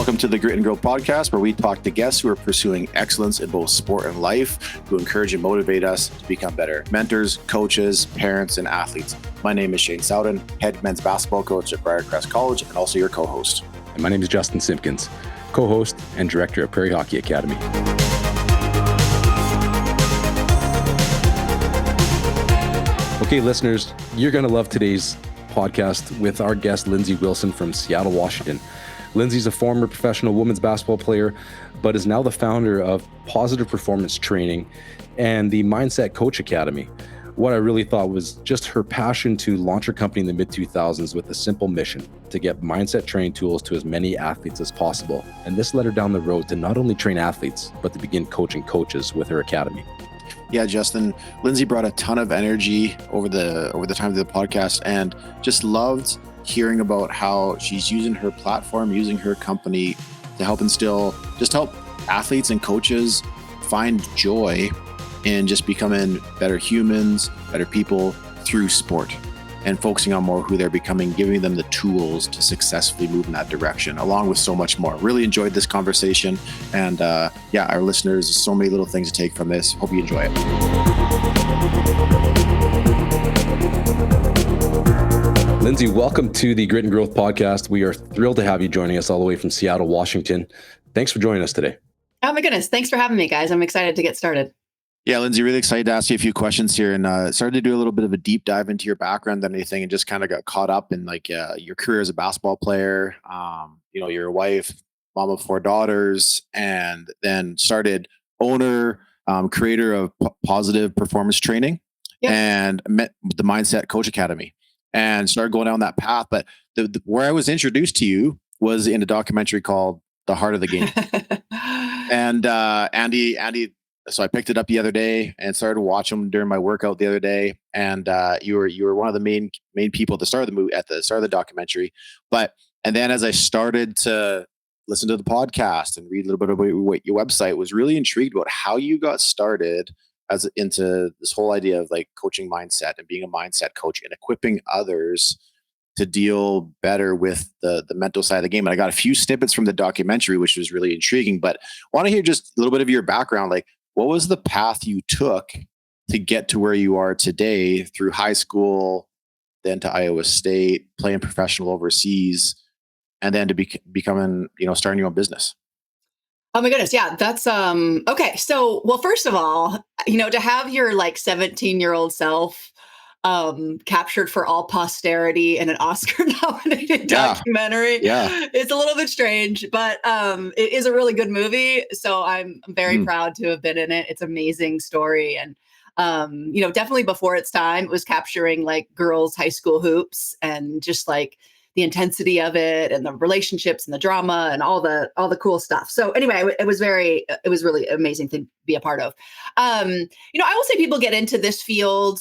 Welcome to the Grit and Grow podcast, where we talk to guests who are pursuing excellence in both sport and life, who encourage and motivate us to become better mentors, coaches, parents, and athletes. My name is Shane Sowden, head men's basketball coach at Briarcrest College, and also your co-host. And my name is Justin Simpkins, co-host and director of Prairie Hockey Academy. Okay, listeners, you're going to love today's podcast with our guest, Lindsey Wilson from Seattle, Washington. Lindsey's a former professional women's basketball player, but is now the founder of Positive Performance Training and the Mindset Coach Academy. What I really thought was just her passion to launch her company in the mid-2000s with a simple mission to get mindset training tools to as many athletes as possible. And this led her down the road to not only train athletes, but to begin coaching coaches with her academy. Yeah, Justin, Lindsey brought a ton of energy over the time of the podcast, and just loved hearing about how she's using her platform, using her company to help athletes and coaches find joy in just becoming better humans, better people through sport, and focusing on more who they're becoming, giving them the tools to successfully move in that direction, along with so much more. Really enjoyed this conversation. And our listeners, so many little things to take from this. Hope you enjoy it. Lindsey, welcome to the Grit and Growth podcast. We are thrilled to have you joining us all the way from Seattle, Washington. Thanks for joining us today. Oh my goodness. Thanks for having me, guys. I'm excited to get started. Yeah, Lindsey, really excited to ask you a few questions here, and started to do a little bit of a deep dive into your background and anything, and just kind of got caught up in your career as a basketball player. Your wife, mom of 4 daughters, and then started owner, creator of Positive Performance Training, yep, and met the Mindset Coach Academy, and started going down that path. But where I was introduced to you was in a documentary called The Heart of the Game, and Andy. So I picked it up the other day and started watching them during my workout the other day. And you were one of the main people at the start of the movie, at the start of the documentary. And then as I started to listen to the podcast and read a little bit about your website, was really intrigued about how you got started into this whole idea of like coaching mindset and being a mindset coach and equipping others to deal better with the mental side of the game. And I got a few snippets from the documentary, which was really intriguing, but I want to hear just a little bit of your background. Like, what was the path you took to get to where you are today through high school, then to Iowa State, playing professional overseas, and then to becoming, starting your own business? Oh my goodness. Yeah, that's okay. So, well, first of all, to have your 17-year-old self captured for all posterity in an Oscar-nominated documentary. Yeah. It's a little bit strange, but it is a really good movie. So I'm very proud to have been in it. It's an amazing story. And, definitely before its time, it was capturing girls' high school hoops and just the intensity of it and the relationships and the drama and all the cool stuff. So anyway, it was really amazing thing to be a part of. I will say people get into this field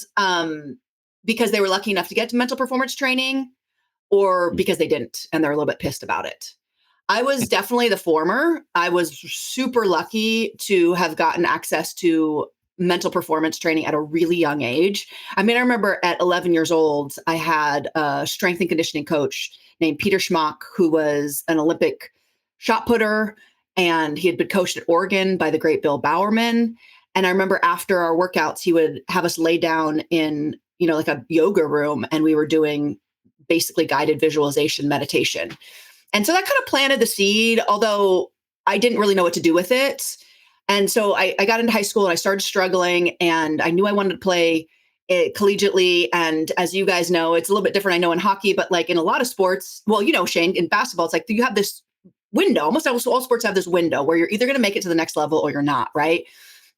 because they were lucky enough to get to mental performance training, or because they didn't and they're a little bit pissed about it. I was definitely the former. I was super lucky to have gotten access to mental performance training at a really young age. I mean, I remember at 11 years old, I had a strength and conditioning coach named Peter Schmock, who was an Olympic shot putter, and he had been coached at Oregon by the great Bill Bowerman. And I remember after our workouts, he would have us lay down in a yoga room, and we were doing basically guided visualization meditation. And so that kind of planted the seed, although I didn't really know what to do with it. And so I got into high school and I started struggling, and I knew I wanted to play collegiately. And as you guys know, it's a little bit different, I know, in hockey, but in a lot of sports, well, Shane, in basketball, it's you have this window. Almost all sports have this window where you're either going to make it to the next level or you're not, right?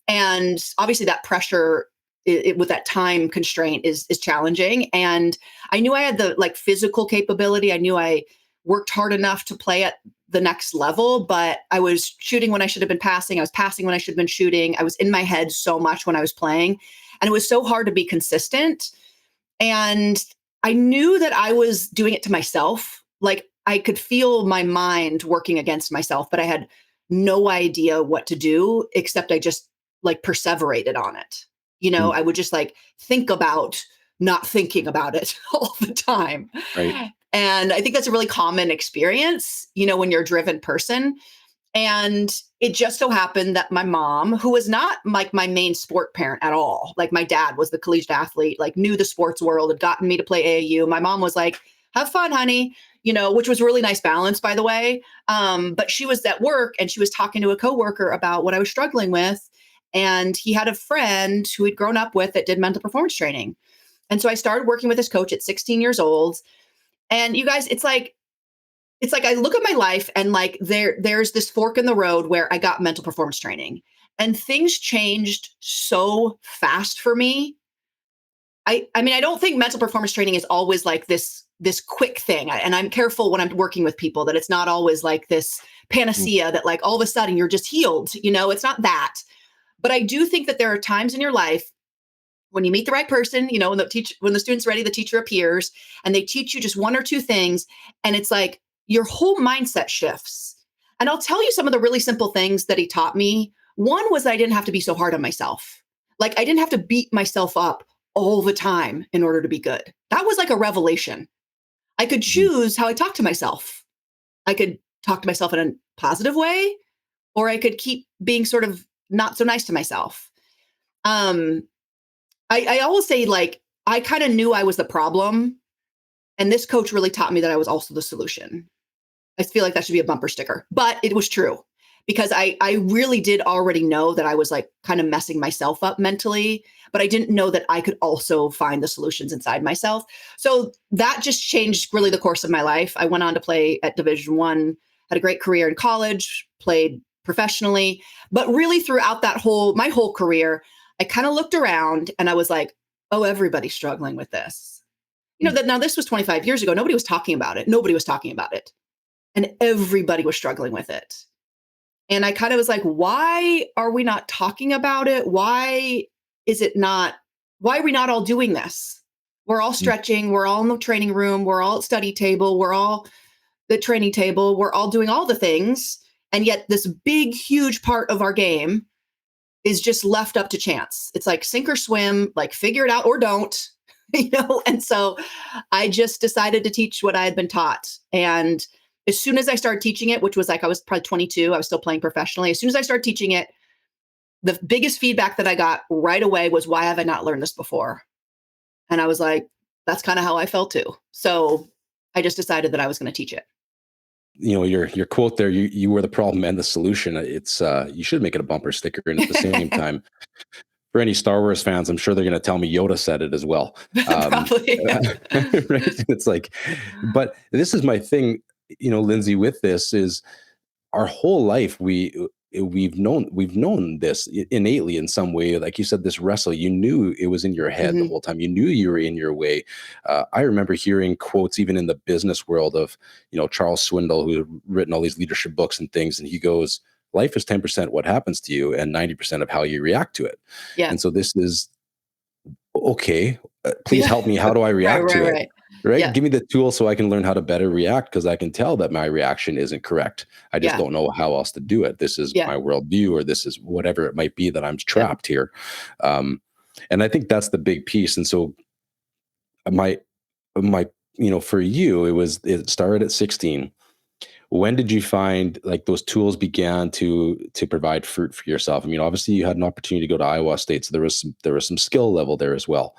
And obviously that pressure with that time constraint is challenging. And I knew I had the physical capability. I knew I worked hard enough to play at the next level, but I was shooting when I should have been passing. I was passing when I should have been shooting. I was in my head so much when I was playing, and it was so hard to be consistent. And I knew that I was doing it to myself. I could feel my mind working against myself, but I had no idea what to do, except I just perseverated on it. I would just think about not thinking about it all the time. Right. And I think that's a really common experience, when you're a driven person. And it just so happened that my mom, who was not like my main sport parent at all, like my dad was the collegiate athlete, like knew the sports world, had gotten me to play AAU. My mom was like, have fun, honey, which was a really nice balance, by the way. But she was at work and she was talking to a coworker about what I was struggling with. And he had a friend who he'd grown up with that did mental performance training. And so I started working with this coach at 16 years old. And you guys, it's like I look at my life and like there's this fork in the road where I got mental performance training and things changed so fast for me. I mean, I don't think mental performance training is always like this quick thing. And I'm careful when I'm working with people that it's not always like this panacea that like all of a sudden you're just healed. It's not that. But I do think that there are times in your life when you meet the right person, when the student's ready, the teacher appears and they teach you just one or two things. And it's like your whole mindset shifts. And I'll tell you some of the really simple things that he taught me. One was I didn't have to be so hard on myself. Like I didn't have to beat myself up all the time in order to be good. That was like a revelation. I could choose how I talk to myself. I could talk to myself in a positive way, or I could keep being sort of not so nice to myself. I always say, like, I kind of knew I was the problem. And this coach really taught me that I was also the solution. I feel like that should be a bumper sticker, but it was true because I really did already know that I was like kind of messing myself up mentally, but I didn't know that I could also find the solutions inside myself. So that just changed really the course of my life. I went on to play at Division I, had a great career in college, played professionally, but really throughout my whole career, I kind of looked around and I was like, oh, everybody's struggling with this. That now this was 25 years ago. Nobody was talking about it. Nobody was talking about it. And everybody was struggling with it. And I kind of was like, why are we not talking about it? Why are we not all doing this? We're all stretching. We're all in the training room. We're all at study table. We're all the training table. We're all doing all the things. And yet this big, huge part of our game is just left up to chance. It's like sink or swim, like figure it out or don't, And so I just decided to teach what I had been taught. And as soon as I started teaching it, which was like, I was probably 22, I was still playing professionally. As soon as I started teaching it, the biggest feedback that I got right away was, why have I not learned this before? And I was like, that's kind of how I felt too. So I just decided that I was going to teach it. Your quote there, you were the problem and the solution. It's you should make it a bumper sticker. And at the same time, for any Star Wars fans, I'm sure they're going to tell me Yoda said it as well. Probably. Right? It's like, but this is my thing, Lindsey, with this is our whole life, we've known this innately in some way. Like you said, this wrestle, you knew it was in your head the whole time. You knew you were in your way. I remember hearing quotes even in the business world of, Charles Swindoll, who had written all these leadership books and things. And he goes, life is 10% what happens to you and 90% of how you react to it. Yeah. And so this is, okay, please help me. How do I react to it? Right. Yeah. Give me the tool so I can learn how to better react, because I can tell that my reaction isn't correct. I just don't know how else to do it. This is my worldview, or this is whatever it might be that I'm trapped here. And I think that's the big piece. And so my, for you, it started at 16. When did you find like those tools began to provide fruit for yourself? I mean, obviously you had an opportunity to go to Iowa State, so there was some skill level there as well.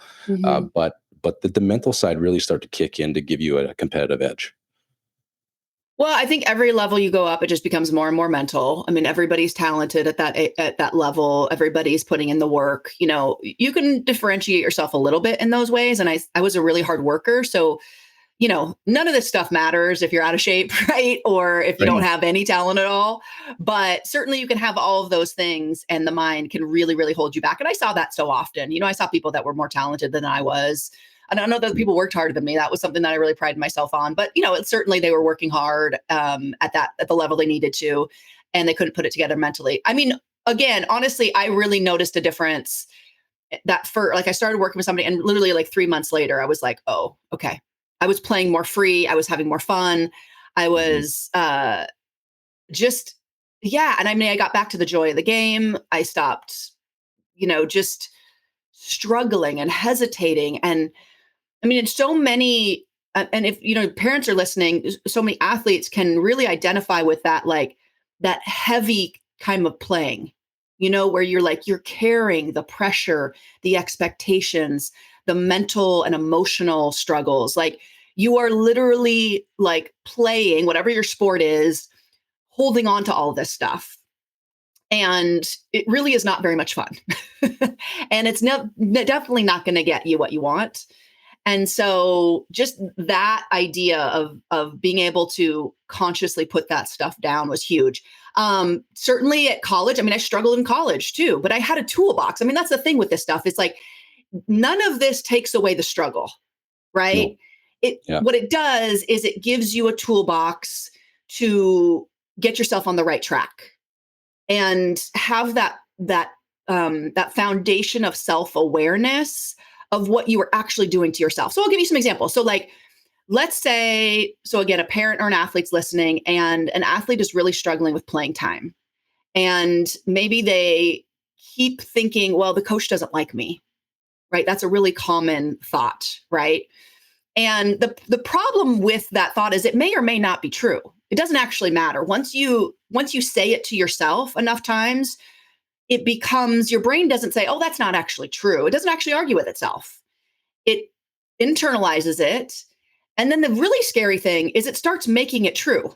But did the mental side really start to kick in to give you a competitive edge? Well, I think every level you go up, it just becomes more and more mental. I mean, everybody's talented at that level. Everybody's putting in the work. You can differentiate yourself a little bit in those ways. And I was a really hard worker, so none of this stuff matters if you're out of shape, right? Or if you don't have any talent at all. But certainly you can have all of those things and the mind can really, really hold you back. And I saw that so often. I saw people that were more talented than I was. And I know that people worked harder than me. That was something that I really prided myself on. But, certainly they were working hard at the level they needed to, and they couldn't put it together mentally. I mean, again, honestly, I really noticed a difference I started working with somebody and literally like 3 months later, I was like, oh, okay. I was playing more free. I was having more fun. I was And I mean, I got back to the joy of the game. I stopped, just struggling and hesitating. And I mean, in so many and if, parents are listening, so many athletes can really identify with that, like that heavy kind of playing, where you're carrying the pressure, the expectations, the mental and emotional struggles. Like you are literally like playing whatever your sport is, holding on to all this stuff. And it really is not very much fun. And it's definitely not going to get you what you want. And so just that idea of being able to consciously put that stuff down was huge. Certainly at college, I struggled in college too, but I had a toolbox. That's the thing with this stuff. It's like, none of this takes away the struggle, right? No. What it does is it gives you a toolbox to get yourself on the right track and have that foundation of self-awareness of what you are actually doing to yourself. So I'll give you some examples. So like, let's say, so again, a parent or an athlete's listening and an athlete is really struggling with playing time. And maybe they keep thinking, well, the coach doesn't like me, right? That's a really common thought, right? And the problem with that thought is it may or may not be true. It doesn't actually matter. Once you say it to yourself enough times, it becomes, your brain doesn't say, oh, that's not actually true. It doesn't actually argue with itself. It internalizes it. And then the really scary thing is it starts making it true.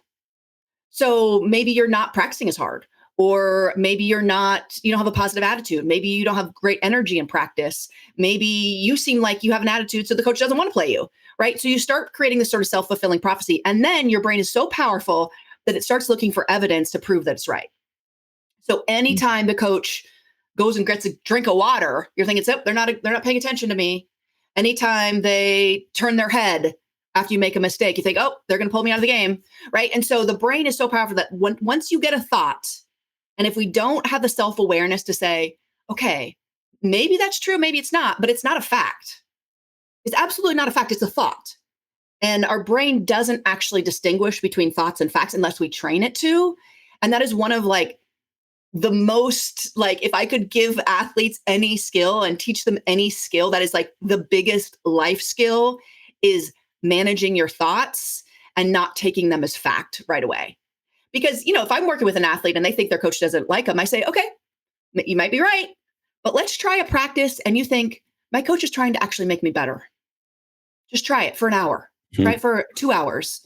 So maybe you're not practicing as hard, or maybe you don't have a positive attitude. Maybe you don't have great energy in practice. Maybe you seem like you have an attitude, so the coach doesn't want to play you, right? So you start creating this sort of self-fulfilling prophecy. And then your brain is so powerful that it starts looking for evidence to prove that it's right. So anytime the coach goes and gets a drink of water, you're thinking, oh, they're not paying attention to me. Anytime they turn their head after you make a mistake, you think, oh, they're going to pull me out of the game, right? And so the brain is so powerful that once you get a thought, and if we don't have the self-awareness to say, okay, maybe that's true, maybe it's not, but it's not a fact. It's absolutely not a fact. It's a thought. And our brain doesn't actually distinguish between thoughts and facts unless we train it to. And that is one of like the most, like, if I could give athletes any skill and teach them any skill, that is like the biggest life skill, is managing your thoughts and not taking them as fact right away. Because, if I'm working with an athlete and they think their coach doesn't like them, I say, okay, you might be right, but let's try a practice. And you think, my coach is trying to actually make me better. Just try it for an hour, try it for 2 hours,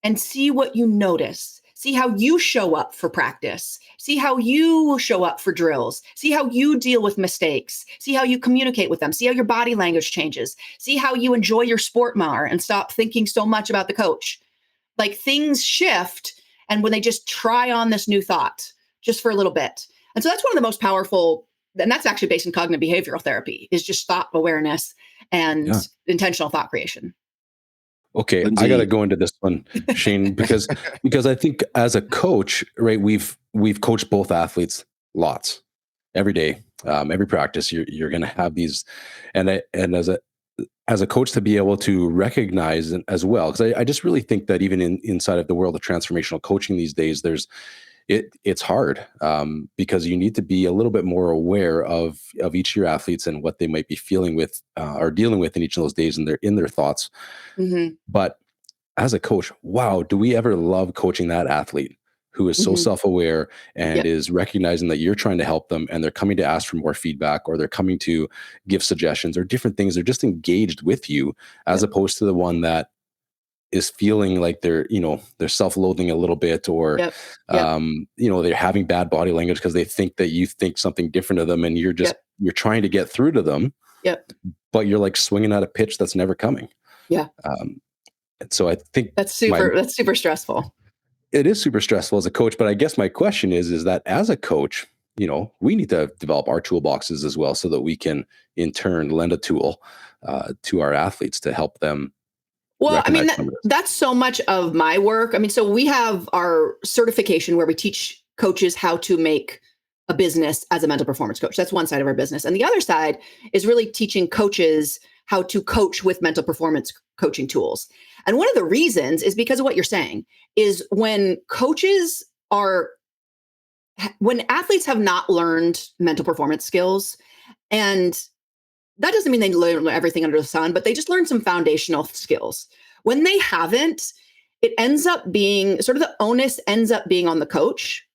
and see what you notice. See how you show up for practice. See how you show up for drills. See how you deal with mistakes. See how you communicate with them. See how your body language changes. See how you enjoy your sport more and stop thinking so much about the coach. Like, things shift, and when they just try on this new thought just for a little bit. And so that's one of the most powerful, and that's actually based in cognitive behavioral therapy, is just thought awareness and intentional thought creation. Okay, Lindsey. I got to go into this one, Shane, because I think as a coach, right, we've coached both athletes lots, every day, every practice. You're going to have these, and as a coach, to be able to recognize as well, because I just really think that even inside of the world of transformational coaching these days, it's hard, because you need to be a little bit more aware of each of your athletes and what they might be feeling with or dealing with in each of those days in their thoughts. Mm-hmm. But as a coach, wow, do we ever love coaching that athlete who is so self-aware and is recognizing that you're trying to help them, and they're coming to ask for more feedback, or they're coming to give suggestions or different things. They're just engaged with you, as opposed to the one that is feeling like they're self-loathing a little bit, or they're having bad body language because they think that you think something different of them, and you're you're trying to get through to them, but you're like swinging at a pitch that's never coming. And so I think that's super stressful. It is super stressful as a coach, but I guess my question is that as a coach, we need to develop our toolboxes as well, so that we can in turn lend a tool to our athletes to help them. Well, that's so much of my work. So we have our certification where we teach coaches how to make a business as a mental performance coach. That's one side of our business. And the other side is really teaching coaches how to coach with mental performance coaching tools. And one of the reasons is because of what you're saying, is when athletes have not learned mental performance skills, and that doesn't mean they learn everything under the sun, but they just learn some foundational skills. When they haven't, it ends up being sort of the onus ends up being on the coach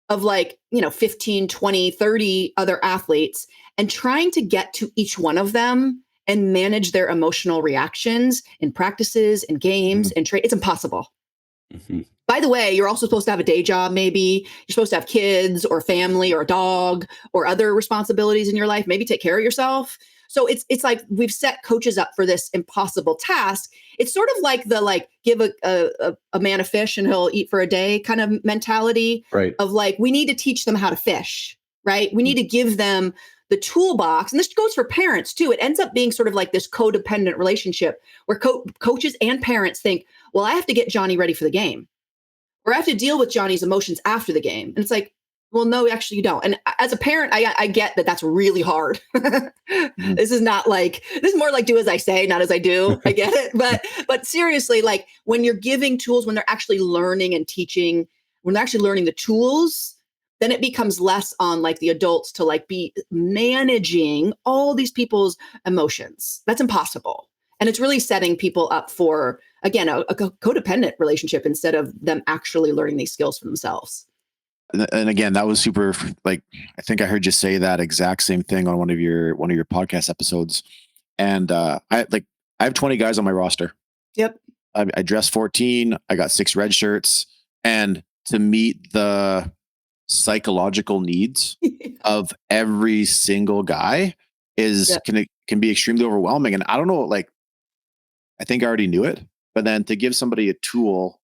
of like, 15, 20, 30 other athletes and trying to get to each one of them and manage their emotional reactions in practices and games and trade. It's impossible. Mm-hmm. By the way, you're also supposed to have a day job, maybe. You're supposed to have kids or family or a dog or other responsibilities in your life, maybe take care of yourself. So it's like we've set coaches up for this impossible task. It's sort of like the give a man a fish and he'll eat for a day kind of mentality, right? Of like, we need to teach them how to fish, right? We need to give them the toolbox. And this goes for parents too. It ends up being sort of like this codependent relationship where coaches and parents think, well, I have to get Johnny ready for the game, or I have to deal with Johnny's emotions after the game. And it's like, well, no, actually you don't. And as a parent, I get that that's really hard. This is more like do as I say, not as I do. I get it. But seriously, like when you're giving tools, when they're actually learning and teaching, when they're actually learning the tools, then it becomes less on like the adults to like be managing all these people's emotions. That's impossible. And it's really setting people up for, again, a codependent relationship instead of them actually learning these skills for themselves. And again, that was super, like, I think I heard you say that exact same thing on one of your podcast episodes. And I have 20 guys on my roster. Yep. I dress 14. I got 6 red shirts. And to meet the psychological needs of every single guy can be extremely overwhelming. And I don't know, like, I think I already knew it, but then to give somebody a tool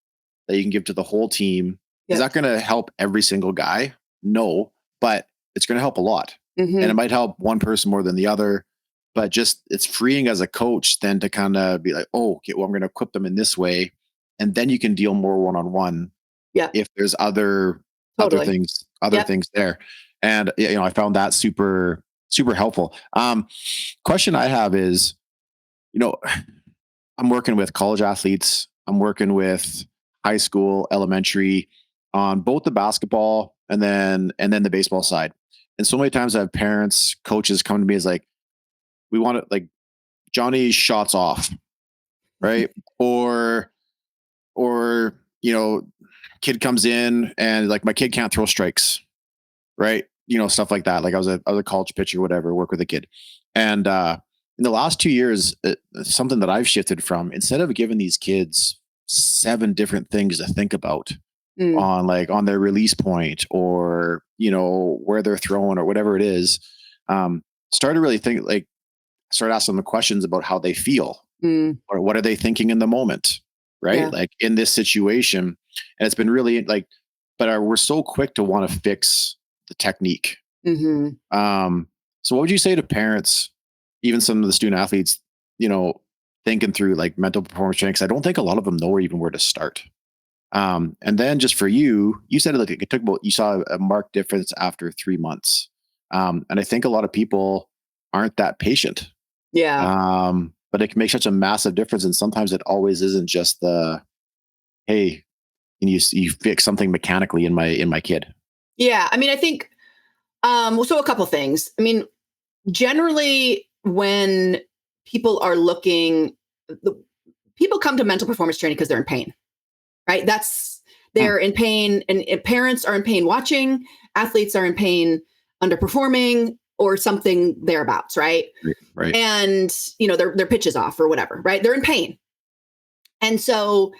that you can give to the whole team, is that going to help every single guy? No, but it's going to help a lot. And it might help one person more than the other, but just it's freeing as a coach then to kind of be like, oh, okay, well, I'm going to equip them in this way. And then you can deal more one-on-one. Yeah. If there's other things there. And, I found that super, super helpful. Question I have is, I'm working with college athletes. I'm working with high school, elementary, on both the basketball and then the baseball side. And so many times I have parents, coaches come to me as like, we want it like Johnny's shots off, right? or kid comes in and like my kid can't throw strikes, right? Stuff like that. Like I was a college pitcher, whatever, work with a kid. And in the last 2 years, something that I've shifted from, instead of giving these kids 7 different things to think about on their release point or, where they're throwing or whatever it is, started really think like, start asking them questions about how they feel or what are they thinking in the moment, right? Yeah. Like in this situation. And it's been really like, but we're so quick to want to fix the technique. So what would you say to parents, even some of the student athletes, thinking through like mental performance training? Cause I don't think a lot of them know even where to start. And then just for you said like it took you saw a marked difference after 3 months. And I think a lot of people aren't that patient. Yeah. But it can make such a massive difference. And sometimes it always isn't just hey, and you fix something mechanically in my kid. Yeah. I mean, I think, so a couple things. I mean, generally when people are people come to mental performance training because they're in pain, right? They're in pain, and parents are in pain watching, athletes are in pain underperforming or something thereabouts, right? Right. And, their pitch is off or whatever, right? They're in pain. And so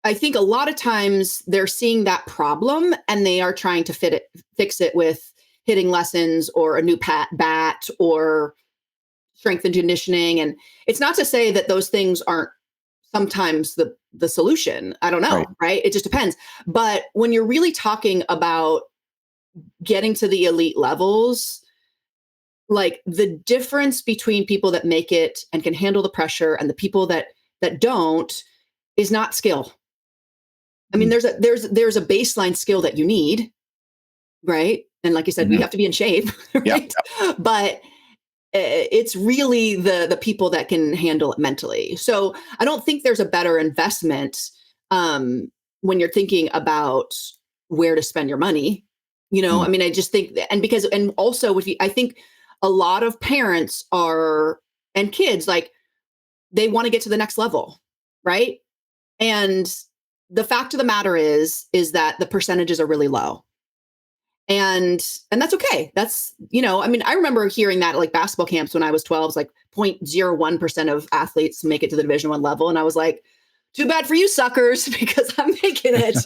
I think a lot of times they're seeing that problem and they are trying to fix it with hitting lessons or a new bat or strength and conditioning. And it's not to say that those things aren't sometimes the solution. I don't know, right? It just depends. But when you're really talking about getting to the elite levels, like the difference between people that make it and can handle the pressure and the people that don't is not skill. I mean, there's a baseline skill that you need, right? And like you said, we have to be in shape, right? Yeah. But it's really the people that can handle it mentally. So I don't think there's a better investment when you're thinking about where to spend your money. I mean, I just think, and also I think a lot of parents and kids, like they want to get to the next level. right? And the fact of the matter is that the percentages are really low. And that's okay. That's, I mean, I remember hearing that at like basketball camps when I was 12, it's like 0.01% of athletes make it to the Division I level. And I was like, too bad for you suckers, because I'm making it,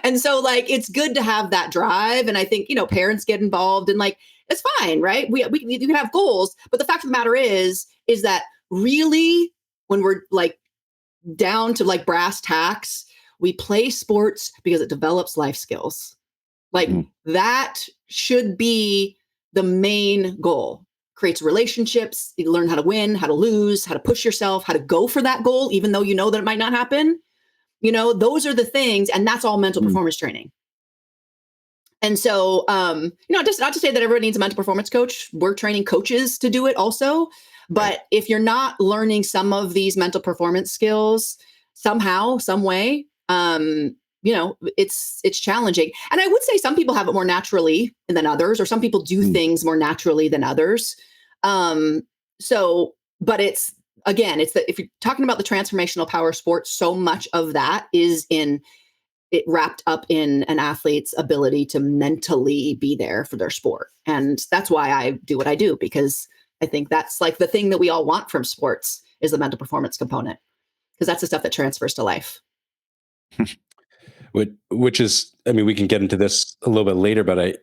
And so like, it's good to have that drive. And I think, parents get involved and like, it's fine, right? We you can have goals, but the fact of the matter is that really when we're like down to like brass tacks, we play sports because it develops life skills. Like that should be the main goal. Creates relationships. You learn how to win, how to lose, how to push yourself, how to go for that goal, even though you know that it might not happen. Those are the things. And that's all mental performance training. And so, just not to say that everyone needs a mental performance coach. We're training coaches to do it also. But if you're not learning some of these mental performance skills somehow, some way, it's challenging. And I would say some people have it more naturally than others, or some people do things more naturally than others. But it's, again, it's that if you're talking about the transformational power sports, so much of that is wrapped up in an athlete's ability to mentally be there for their sport. And that's why I do what I do, because I think that's like the thing that we all want from sports is the mental performance component, because that's the stuff that transfers to life. Which is, I mean, we can get into this a little bit later, but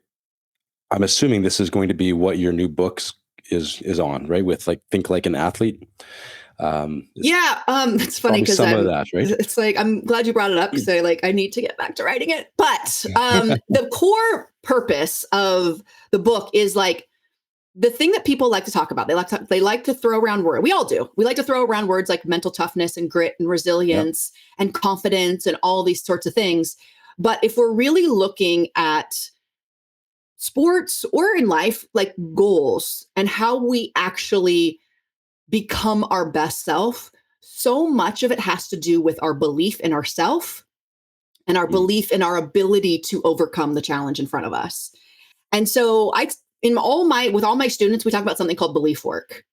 I'm assuming this is going to be what your new books is on, right? With like Think Like an Athlete. It's funny because right? It's like, I'm glad you brought it up, because I need to get back to writing it. But the core purpose of the book is like the thing that people like to talk about. They like to throw around words. We all do. We like to throw around words like mental toughness and grit and resilience and confidence and all these sorts of things. But if we're really looking at sports or in life, like goals and how we actually become our best self, so much of it has to do with our belief in ourself and our belief in our ability to overcome the challenge in front of us. And so with all my students, we talk about something called belief work.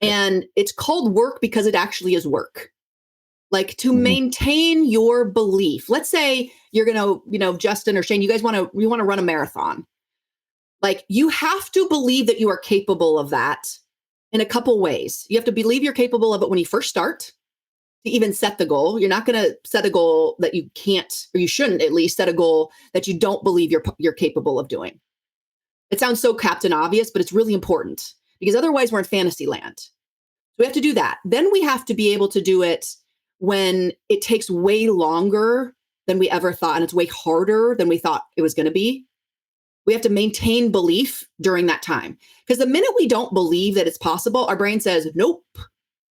And it's called work because it actually is work. Like to maintain your belief. Let's say you're going to, Justin or Shane, you want to run a marathon. Like you have to believe that you are capable of that in a couple ways. You have to believe you're capable of it when you first start, to even set the goal. You're not going to set a goal that you can't, or you shouldn't at least set a goal that you don't believe you're capable of doing. It sounds so Captain Obvious, but it's really important, because otherwise we're in fantasy land. So we have to do that. Then we have to be able to do it when it takes way longer than we ever thought, and it's way harder than we thought it was going to be. We have to maintain belief during that time, because the minute we don't believe that it's possible, our brain says, nope,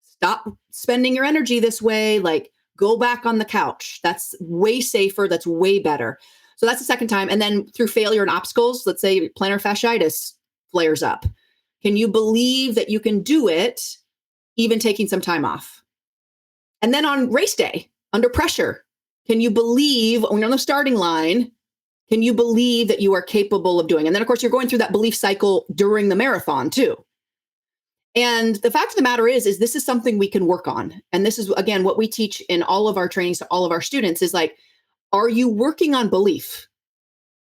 stop spending your energy this way. Like go back on the couch. That's way safer. That's way better. So that's the second time. And then through failure and obstacles, let's say plantar fasciitis flares up. Can you believe that you can do it, even taking some time off? And then on race day, under pressure, can you believe when you're on the starting line, can you believe that you are capable of doing? And then, of course, you're going through that belief cycle during the marathon, too. And the fact of the matter is this is something we can work on. And this is, again, what we teach in all of our trainings to all of our students is like, are you working on belief?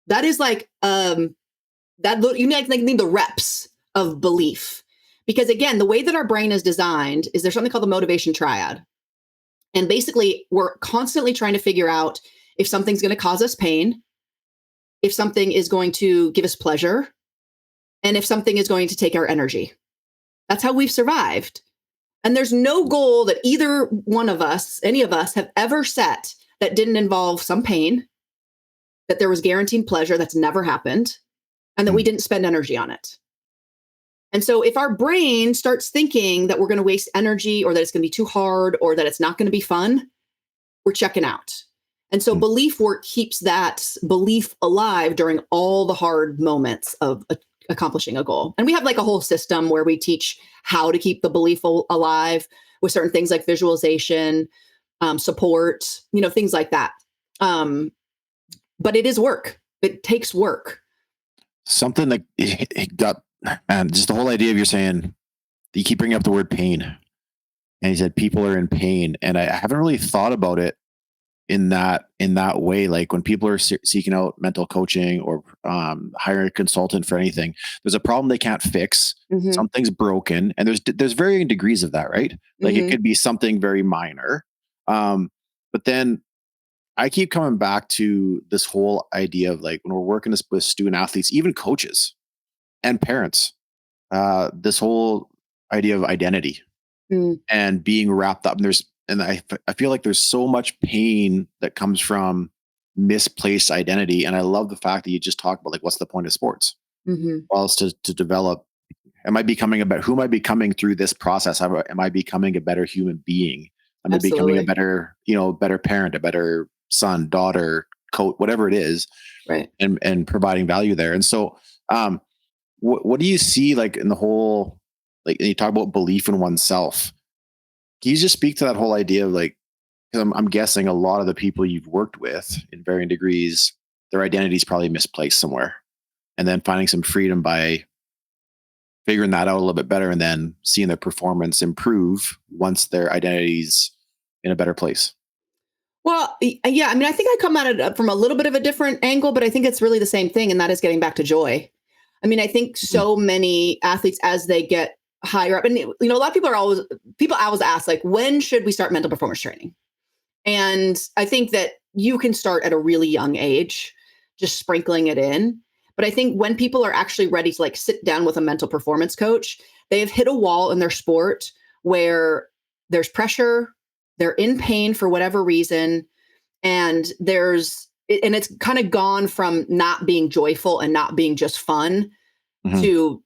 That is like, you need the reps of belief. Because, again, the way that our brain is designed is there's something called the motivation triad. And basically, we're constantly trying to figure out if something's going to cause us pain, if something is going to give us pleasure, and if something is going to take our energy. That's how we've survived. And there's no goal that either one of us, any of us, have ever set that didn't involve some pain, that there was guaranteed pleasure that's never happened, and that we didn't spend energy on it. And so if our brain starts thinking that we're going to waste energy, or that it's going to be too hard, or that it's not going to be fun, we're checking out. And so belief work keeps that belief alive during all the hard moments of accomplishing a goal. And we have like a whole system where we teach how to keep the belief alive with certain things like visualization, support, things like that. But it is work. It takes work. Something that it got, and just the whole idea of you're saying, you keep bringing up the word pain. And he said, people are in pain. And I haven't really thought about it in that way. Like when people are seeking out mental coaching or hiring a consultant for anything, there's a problem they can't fix. Mhm. Something's broken, and there's varying degrees of that, right? Like it Mhm. could be something very minor. But then I keep coming back to this whole idea of like when we're working with student athletes, even coaches and parents, this whole idea of identity Mm. and being wrapped up. And I feel like there's so much pain that comes from misplaced identity. And I love the fact that you just talked about like, what's the point of sports? Mhm. Well, it's to develop. Am I becoming who am I becoming through this process? Am I becoming a better human being? Am I becoming a Absolutely. better, better parent, a better son, daughter, coach, whatever it is, Right. and providing value there. And so, what do you see like in the whole, like you talk about belief in oneself? Can you just speak to that whole idea of like, 'cause I'm guessing a lot of the people you've worked with in varying degrees, their identity is probably misplaced somewhere, and then finding some freedom by figuring that out a little bit better, and then seeing their performance improve once their identity's in a better place. Well, yeah, I mean, I think I come at it from a little bit of a different angle, but I think it's really the same thing, and that is getting back to joy. I mean, I think Mhm. so many athletes as they get higher up, and a lot of people always ask like, when should we start mental performance training? And I think that you can start at a really young age, just sprinkling it in. But I think when people are actually ready to like sit down with a mental performance coach, they have hit a wall in their sport where there's pressure, they're in pain for whatever reason, and it's kind of gone from not being joyful and not being just fun Mhm. to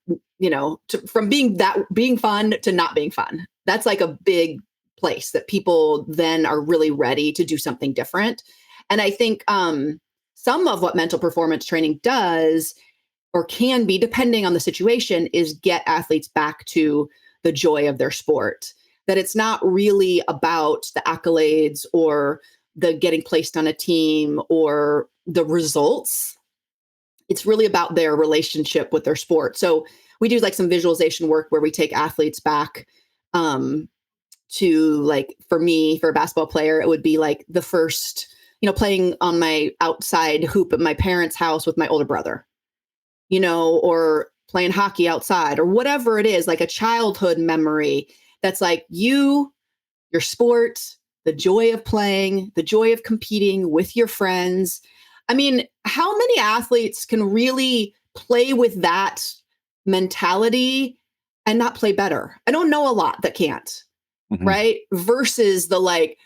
from being fun to not being fun. That's like a big place that people then are really ready to do something different. And I think some of what mental performance training does or can be, depending on the situation, is get athletes back to the joy of their sport. That it's not really about the accolades or the getting placed on a team or the results. It's really about their relationship with their sport. So we do like some visualization work where we take athletes back um, to, like, for me, for a basketball player, it would be like the first, playing on my outside hoop at my parents' house with my older brother, or playing hockey outside or whatever it is, like a childhood memory that's like your sport, the joy of playing, the joy of competing with your friends. I mean, how many athletes can really play with that mentality and not play better? I don't know a lot that can't, Mhm. right? Versus the like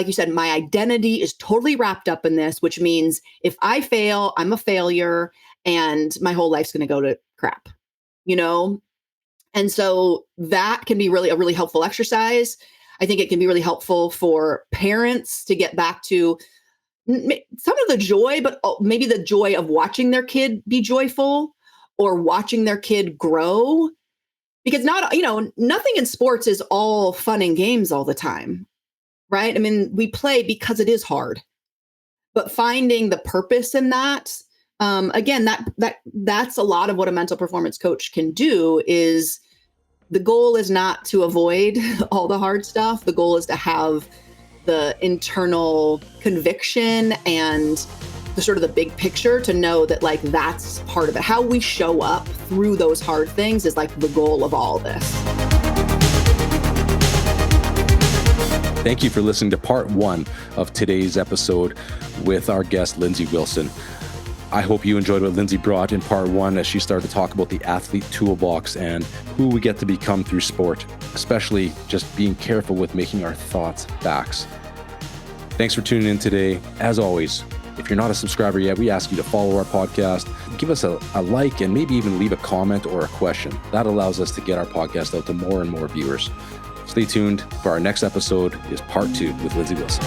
you said, my identity is totally wrapped up in this, which means if I fail, I'm a failure and my whole life's going to go to crap, you know? And so that can be really a really helpful exercise. I think it can be really helpful for parents to get back to some of the joy, but maybe the joy of watching their kid be joyful or watching their kid grow. Because nothing in sports is all fun and games all the time, right? I mean, we play because it is hard, but finding the purpose in that, again, that's a lot of what a mental performance coach can do. Is the goal is not to avoid all the hard stuff. The goal is to have the internal conviction and the sort of the big picture to know that like that's part of it. How we show up through those hard things is like the goal of all this. Thank you for listening to part 1 of today's episode with our guest, Lindsey Wilson. I hope you enjoyed what Lindsey brought in part 1 as she started to talk about the athlete toolbox and who we get to become through sport, especially just being careful with making our thoughts facts. Thanks for tuning in today. As always, if you're not a subscriber yet, we ask you to follow our podcast, give us a like, and maybe even leave a comment or a question. That allows us to get our podcast out to more and more viewers. Stay tuned for our next episode is part 2 with Lindsey Wilson.